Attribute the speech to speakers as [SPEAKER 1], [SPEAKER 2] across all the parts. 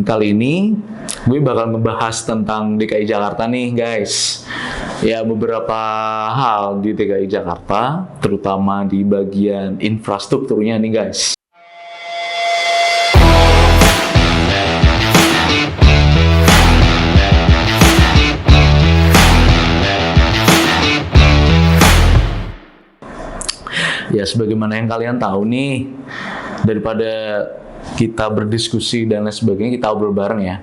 [SPEAKER 1] kali ini gue bakal ngebahas tentang DKI Jakarta nih guys. Ya, beberapa hal di DKI Jakarta, terutama di bagian infrastrukturnya nih guys. Ya, sebagaimana yang kalian tahu nih, daripada kita berdiskusi dan lain sebagainya, kita obrol bareng ya.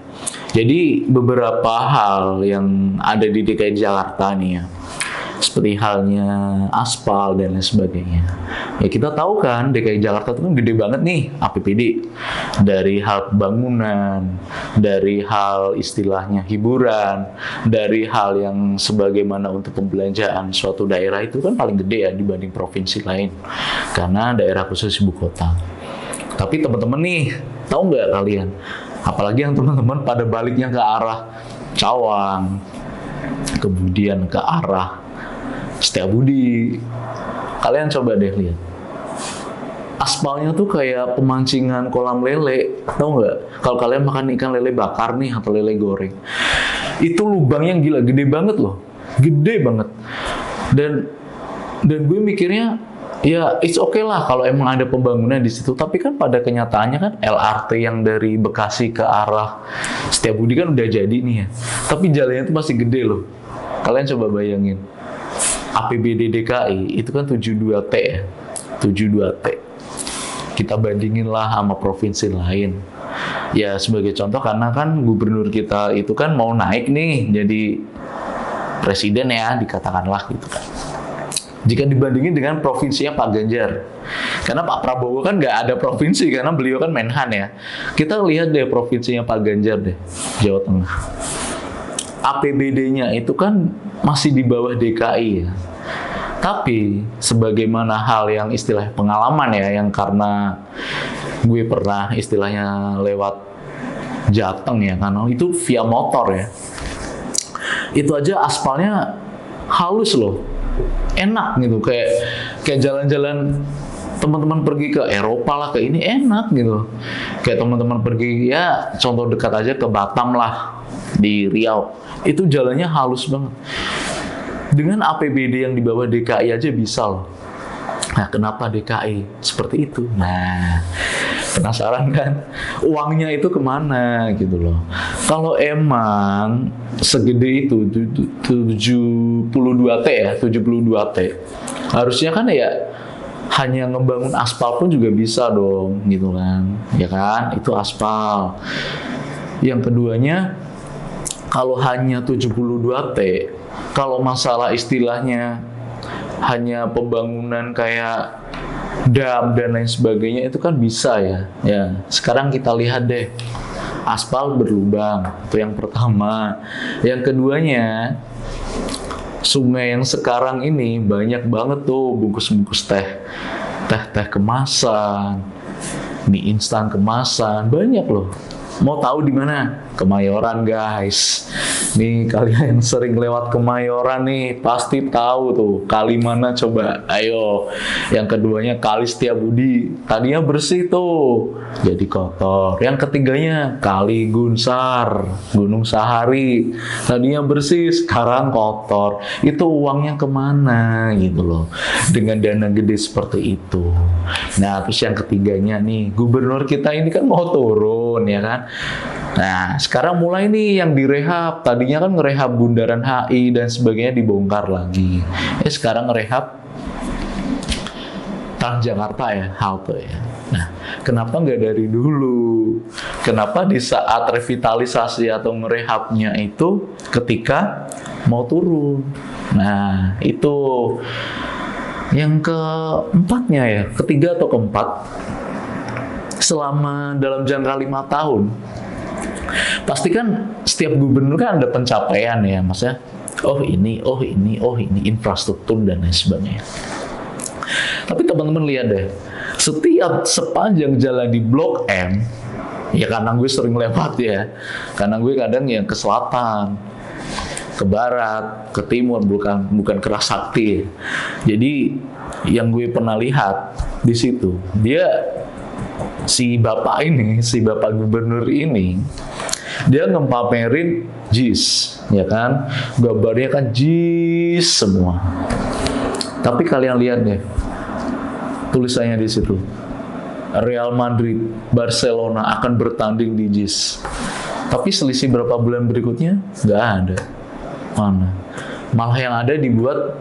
[SPEAKER 1] Jadi beberapa hal yang ada di DKI Jakarta nih ya, seperti halnya aspal dan lain sebagainya. Ya kita tahu kan DKI Jakarta itu kan gede banget nih APBD. Dari hal pembangunan, dari hal istilahnya hiburan, dari hal yang sebagaimana untuk pembelanjaan suatu daerah itu kan paling gede ya dibanding provinsi lain. Karena daerah khusus ibu kota. Tapi teman-teman nih, tahu nggak kalian? Apalagi yang teman-teman pada baliknya ke arah Cawang, kemudian ke arah Setiabudi. Kalian coba deh lihat. Aspalnya tuh kayak pemancingan kolam lele, tahu nggak? Kalau kalian makan ikan lele bakar nih atau lele goreng, itu lubangnya gila, gede banget loh, gede banget. Dan gue mikirnya, ya it's okay lah kalau emang ada pembangunan di situ. Tapi kan pada kenyataannya kan LRT yang dari Bekasi ke arah Setiabudi kan udah jadi nih ya. Tapi jalannya itu masih gede loh. Kalian coba bayangin. APBD DKI itu kan 72T ya. 72T. Kita bandingin lah sama provinsi lain. Ya sebagai contoh karena kan gubernur kita itu kan mau naik nih jadi presiden ya, dikatakanlah gitu kan. Jika dibandingin dengan provinsinya Pak Ganjar. Karena Pak Prabowo kan nggak ada provinsi, karena beliau kan Menhan ya. Kita lihat deh provinsinya Pak Ganjar deh, Jawa Tengah. APBD-nya itu kan masih di bawah DKI ya. Tapi sebagaimana hal yang istilah pengalaman ya, yang karena gue pernah istilahnya lewat Jateng ya, karena itu via motor ya. Itu aja aspalnya halus loh. Enak gitu, kayak jalan-jalan teman-teman pergi ke Eropa lah, ke ini enak gitu. Kayak teman-teman pergi ya contoh dekat aja ke Batam lah di Riau, itu jalannya halus banget. Dengan APBD yang di bawah DKI aja bisa loh. Nah, kenapa DKI seperti itu? Nah, penasaran kan? Uangnya itu kemana gitu loh. Kalau emang segede itu 72T ya, 72T. Harusnya kan ya hanya ngebangun aspal pun juga bisa dong gitu kan. Ya kan? Itu aspal. Yang keduanya, kalau hanya 72T, kalau masalah istilahnya hanya pembangunan kayak dam dan lain sebagainya itu kan bisa ya. Ya, sekarang kita lihat deh. Aspal berlubang, itu yang pertama. Yang keduanya, sungai yang sekarang ini banyak banget tuh bungkus-bungkus teh kemasan, mie instan kemasan, banyak loh. Mau tahu di mana? Kemayoran guys. Nih kalian yang sering lewat Kemayoran nih pasti tahu tuh kali mana coba. Ayo. Yang keduanya kali Setiabudi. Tadinya bersih tuh, jadi kotor. Yang ketiganya kali Gunsar, Gunung Sahari. Tadinya bersih, sekarang kotor. Itu uangnya kemana gitu loh. Dengan dana gede seperti itu. Nah terus yang ketiganya nih, gubernur kita ini kan mau turun ya kan. Nah, sekarang mulai nih yang direhab. Tadinya kan ngerehab Bundaran HI dan sebagainya dibongkar lagi. Sekarang ngerehab Transjakarta ya, halte ya. Nah, kenapa nggak dari dulu? Kenapa di saat revitalisasi atau ngerehabnya itu ketika mau turun? Nah, itu yang keempatnya ya, ketiga atau keempat. Selama dalam jangka 5 tahun, pasti kan setiap gubernur kan ada pencapaian ya, maksudnya oh ini infrastruktur dan lain sebagainya. Tapi teman-teman lihat deh, setiap sepanjang jalan di Blok M, ya karena gue sering lewat ya, karena gue kadang ya ke selatan, ke barat, ke timur, bukan ke Sakti. Jadi yang gue pernah lihat di situ, dia si bapak gubernur ini, dia ngempamerin JIS, ya kan? Gambarnya kan JIS semua. Tapi kalian lihat deh, tulisannya di situ. Real Madrid, Barcelona akan bertanding di JIS. Tapi selisih berapa bulan berikutnya, nggak ada. Mana? Malah yang ada dibuat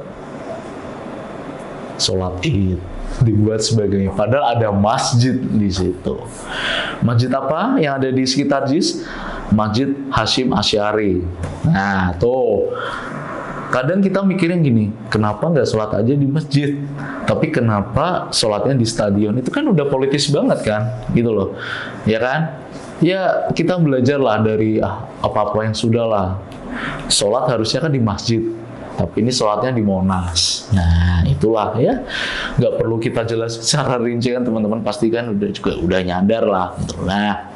[SPEAKER 1] sholat Id, dibuat sebagainya. Padahal ada masjid di situ. Masjid apa yang ada di sekitar JIS? Masjid Hasyim Asy'ari. Nah, tuh. Kadang kita mikirnya gini, kenapa nggak sholat aja di masjid? Tapi kenapa sholatnya di stadion? Itu kan udah politis banget kan? Gitu loh. Ya kan? Ya, kita belajarlah dari apa-apa yang sudah lah. Sholat harusnya kan di masjid. Tapi ini sholatnya di Monas. Nah, itulah ya. Nggak perlu kita jelas secara rinci kan, teman-teman pasti kan udah nyadar lah. Nah,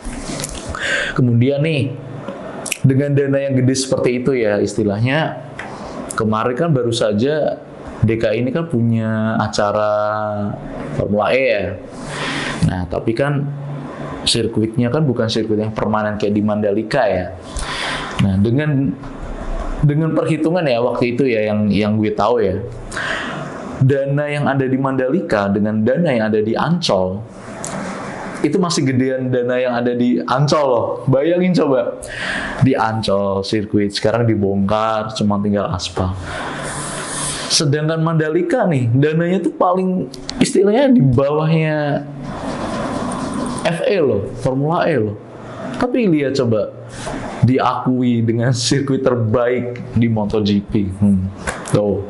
[SPEAKER 1] kemudian nih, dengan dana yang gede seperti itu ya, istilahnya kemarin kan baru saja DKI ini kan punya acara Formula E ya. Nah, tapi kan sirkuitnya kan bukan sirkuit yang permanen kayak di Mandalika ya. Nah, dengan perhitungan ya waktu itu ya yang gue tahu ya, dana yang ada di Mandalika dengan dana yang ada di Ancol itu masih gedean dana yang ada di Ancol loh. Bayangin coba, di Ancol sirkuit sekarang dibongkar, cuma tinggal aspal. Sedangkan Mandalika nih dananya tuh paling istilahnya di bawahnya FE loh, Formula E loh. Tapi lihat coba, diakui dengan sirkuit terbaik di MotoGP. Tuh.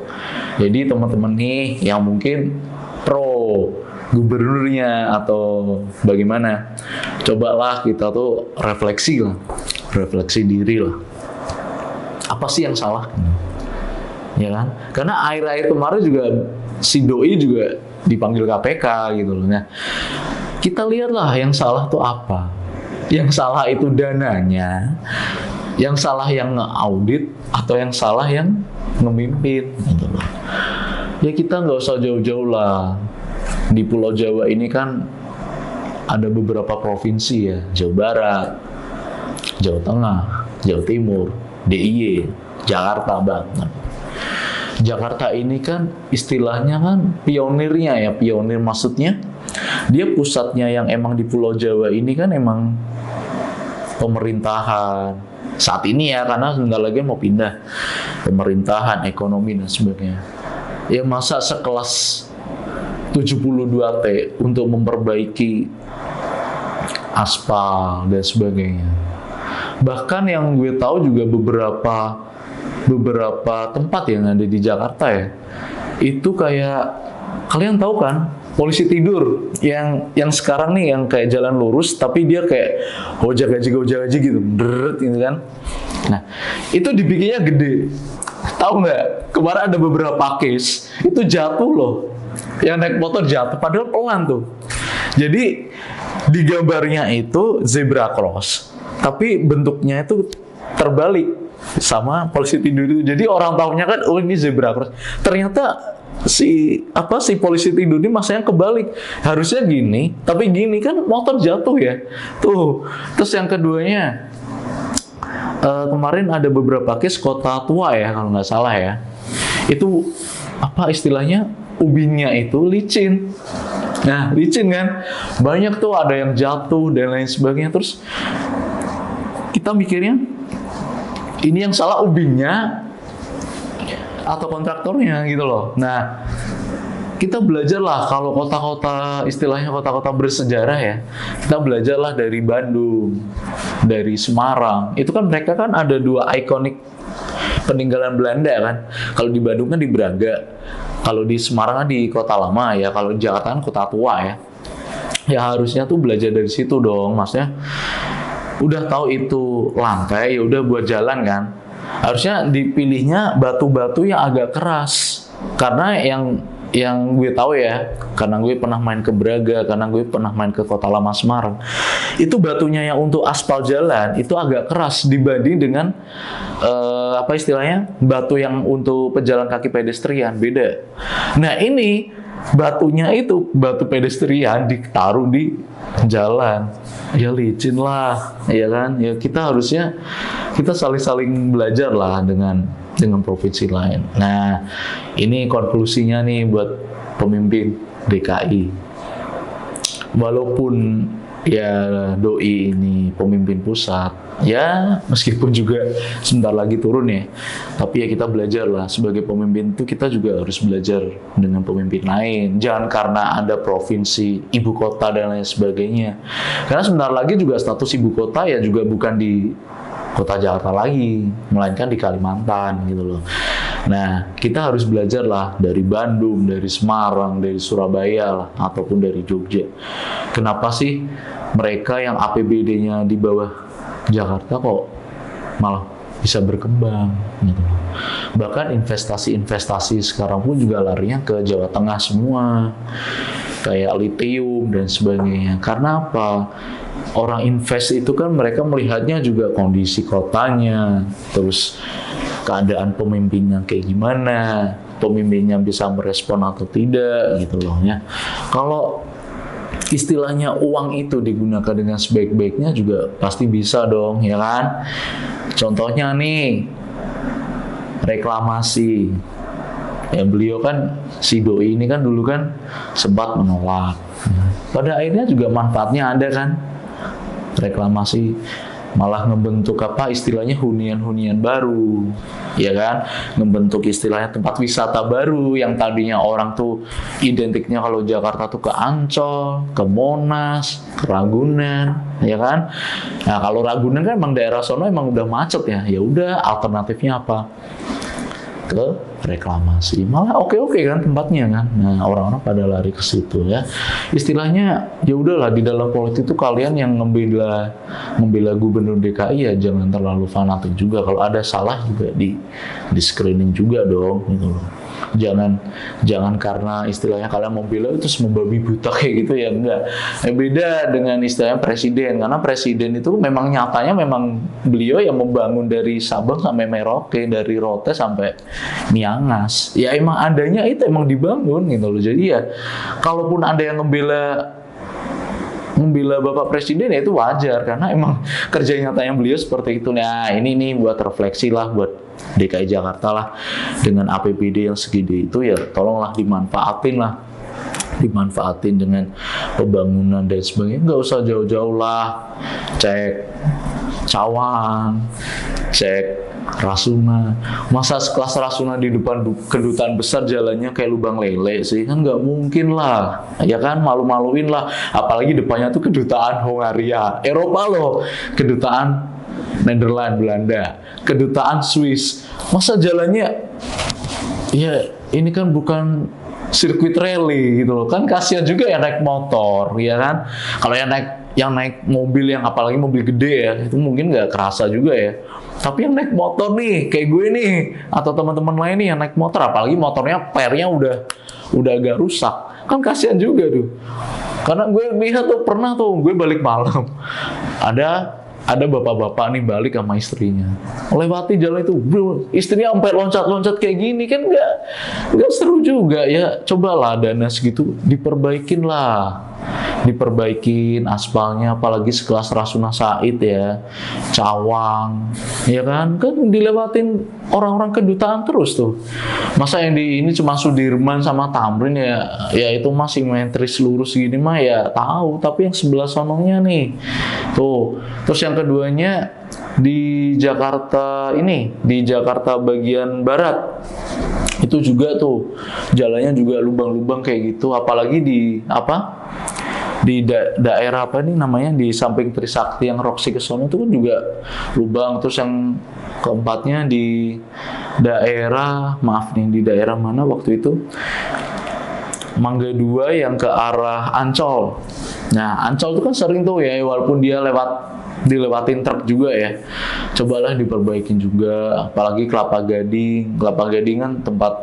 [SPEAKER 1] Jadi teman-teman nih yang mungkin pro gubernurnya atau bagaimana, cobalah kita tuh refleksi diri lah. Apa sih yang salah? Ya kan? Karena akhir-akhir kemarin juga si Doi juga dipanggil KPK gitu loh. Nah, kita lihatlah yang salah tuh apa. Yang salah itu dananya, yang salah yang nge-audit, atau yang salah yang memimpin gitu loh. Ya kita nggak usah jauh-jauh lah. Di Pulau Jawa ini kan ada beberapa provinsi ya, Jawa Barat, Jawa Tengah, Jawa Timur, DIY, Jakarta banget. Jakarta ini kan istilahnya kan pionirnya ya, pionir maksudnya dia pusatnya yang emang di Pulau Jawa ini kan emang pemerintahan saat ini ya, karena sebentar lagi mau pindah pemerintahan, ekonomi dan sebagainya. Ya masa sekelas 72T untuk memperbaiki aspal dan sebagainya. Bahkan yang gue tahu juga beberapa tempat yang ada di Jakarta ya, itu kayak kalian tahu kan, polisi tidur yang sekarang nih yang kayak jalan lurus tapi dia kayak gojek gaji gitu, deret gitu kan. Nah, itu dibikinnya gede. Tahu nggak? Kemarin ada beberapa case itu jatuh loh. Yang naik motor jatuh padahal pelan tuh. Jadi di gambarnya itu zebra cross, tapi bentuknya itu terbalik sama polisi tidur itu. Jadi orang tahunya kan, oh ini zebra cross. Ternyata si polisi tidur ini masanya kebalik. Harusnya gini, tapi gini kan motor jatuh ya. Tuh. Terus yang keduanya, kemarin ada beberapa case Kota Tua ya kalau nggak salah ya. Itu apa istilahnya? Ubinnya itu licin. Nah, licin kan. Banyak tuh ada yang jatuh dan lain sebagainya. Terus kita mikirnya, ini yang salah ubinnya atau kontraktornya gitu loh. Nah, kita belajarlah kalau kota-kota, istilahnya kota-kota bersejarah ya. Kita belajarlah dari Bandung, dari Semarang. Itu kan mereka kan ada dua ikonik peninggalan Belanda kan. Kalau di Bandung kan di Braga. Kalau di Semarang kan di Kota Lama ya. Kalau di Jakarta kan Kota Tua ya. Ya harusnya tuh belajar dari situ dong. Maksudnya udah tahu itu lantai, ya udah buat jalan kan. Harusnya dipilihnya batu-batu yang agak keras. Karena yang gue tahu ya, karena gue pernah main ke Braga, karena gue pernah main ke Kota Lama Semarang, itu batunya yang untuk aspal jalan itu agak keras dibanding dengan apa istilahnya batu yang untuk pejalan kaki pedestrian, beda. Nah ini batunya itu batu pedestrian ditaruh di jalan, ya licin lah, ya kan? Ya kita harusnya kita saling-saling belajar lah dengan provinsi lain. Nah, ini konklusinya nih buat pemimpin DKI. Walaupun ya doi ini pemimpin pusat, ya meskipun juga sebentar lagi turun ya, tapi ya kita belajar lah sebagai pemimpin itu kita juga harus belajar dengan pemimpin lain. Jangan karena ada provinsi, ibu kota dan lain sebagainya. Karena sebentar lagi juga status ibu kota ya juga bukan di kota Jakarta lagi, melainkan di Kalimantan gitu loh. Nah, kita harus belajar lah dari Bandung, dari Semarang, dari Surabaya lah, ataupun dari Jogja. Kenapa sih mereka yang APBD-nya di bawah Jakarta kok malah bisa berkembang gitu. Bahkan investasi-investasi sekarang pun juga larinya ke Jawa Tengah semua, kayak lithium dan sebagainya. Karena apa? Orang invest itu kan mereka melihatnya juga kondisi kotanya, terus keadaan pemimpinnya kayak gimana, pemimpinnya bisa merespon atau tidak gitu loh ya. Kalau istilahnya uang itu digunakan dengan sebaik-baiknya juga pasti bisa dong, ya kan? Contohnya nih, reklamasi. Ya beliau kan, si doi ini kan dulu kan sempat menolak. Pada akhirnya juga manfaatnya ada kan? Reklamasi malah ngebentuk apa istilahnya hunian-hunian baru, ya kan, ngebentuk istilahnya tempat wisata baru yang tadinya orang tuh identiknya kalau Jakarta tuh ke Ancol, ke Monas, ke Ragunan, ya kan. Nah kalau Ragunan kan emang daerah sono emang udah macet ya, ya udah alternatifnya apa? Ke reklamasi, malah oke-oke kan tempatnya kan. Nah orang-orang pada lari ke situ ya. Istilahnya ya udahlah di dalam politik itu kalian yang membela gubernur DKI ya jangan terlalu fanatik juga. Kalau ada salah juga di screening juga dong gitu loh. Jangan karena istilahnya kalian membela itu membabi buta kayak gitu ya, enggak. Beda dengan istilahnya presiden, karena presiden itu memang nyatanya memang beliau yang membangun dari Sabang sampai Merauke, dari Rote sampai Miangas. Ya emang adanya itu emang dibangun gitu loh. Jadi ya kalaupun ada yang membela Bapak Presiden ya itu wajar karena emang kerja nyatanya beliau seperti itu. Nah ini nih buat refleksi lah buat DKI Jakarta lah, dengan APBD yang segede itu ya tolonglah dimanfaatin dengan pembangunan dan sebagainya. Nggak usah jauh-jauh lah, cek Cawang, cek Rasuna. Masa sekelas Rasuna di depan kedutaan besar jalannya kayak lubang lele sih, kan nggak mungkin lah, ya kan, malu-maluin lah. Apalagi depannya tuh kedutaan Hongaria, Eropa loh, kedutaan Nederland, Belanda, kedutaan Swiss. Masa jalannya, ya ini kan bukan sirkuit rally gitu loh, kan kasihan juga ya naik motor, ya kan. Kalau yang naik mobil, yang apalagi mobil gede ya, itu mungkin nggak kerasa juga ya. Tapi yang naik motor nih, kayak gue nih, atau teman-teman lain nih yang naik motor, apalagi motornya pernya udah agak rusak, kan kasihan juga tuh. Karena gue lihat tuh pernah tuh, gue balik malam, ada bapak-bapak nih balik sama istrinya, lewati jalan itu, bro, istrinya sampai loncat-loncat kayak gini, kan nggak seru juga ya. Cobalah dana segitu diperbaikin aspalnya, apalagi sekelas Rasuna Said ya, Cawang, ya kan dilewatin orang-orang kedutaan terus tuh. Masa yang di ini cuma Sudirman sama Tamrin ya itu masih simetris lurus gini mah ya tahu, tapi yang sebelah sononya nih tuh. Terus yang keduanya di Jakarta bagian barat itu juga tuh jalannya juga lubang-lubang kayak gitu, apalagi di daerah apa nih namanya, di samping Trisakti yang Roxy ke sono itu kan juga lubang. Terus yang keempatnya di daerah mana waktu itu, Mangga 2 yang ke arah Ancol. Nah Ancol itu kan sering tuh ya, walaupun dia dilewatin truk juga ya, cobalah diperbaikin juga. Apalagi Kelapa Gading kan tempat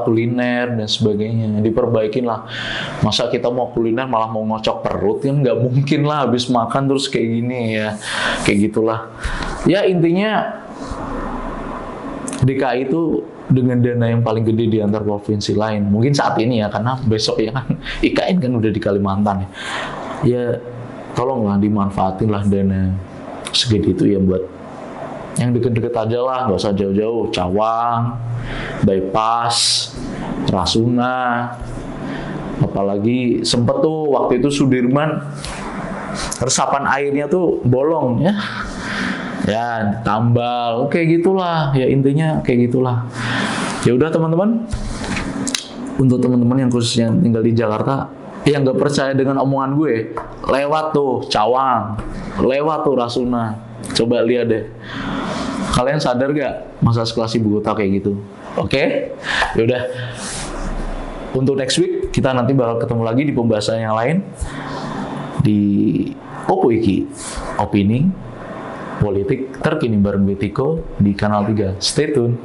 [SPEAKER 1] kuliner dan sebagainya, diperbaikin lah. Masa kita mau kuliner malah mau ngocok perut, kan nggak mungkin lah, habis makan terus kayak gini ya, kayak gitulah ya. Intinya DKI itu dengan dana yang paling gede di antar provinsi lain. Mungkin saat ini ya, karena besok ya kan IKN kan udah di Kalimantan ya. Ya tolonglah dimanfaatin lah dana segede itu ya buat yang deket-deket aja lah, nggak usah jauh-jauh. Cawang, Bypass, Rasuna, apalagi sempet tuh waktu itu Sudirman resapan airnya tuh bolong ya. Ya, tambal, kayak gitulah. Ya intinya kayak gitulah. Ya udah teman-teman. Untuk teman-teman yang khususnya tinggal di Jakarta, yang nggak percaya dengan omongan gue, lewat tuh Cawang, lewat tuh Rasuna. Coba lihat deh. Kalian sadar gak masa sekelas ibu kota kayak gitu? Oke? Ya udah. Untuk next week kita nanti bakal ketemu lagi di pembahasan yang lain di Opo Iki, opini politik terkini bareng Betiko di Kanal 3. Stay tune.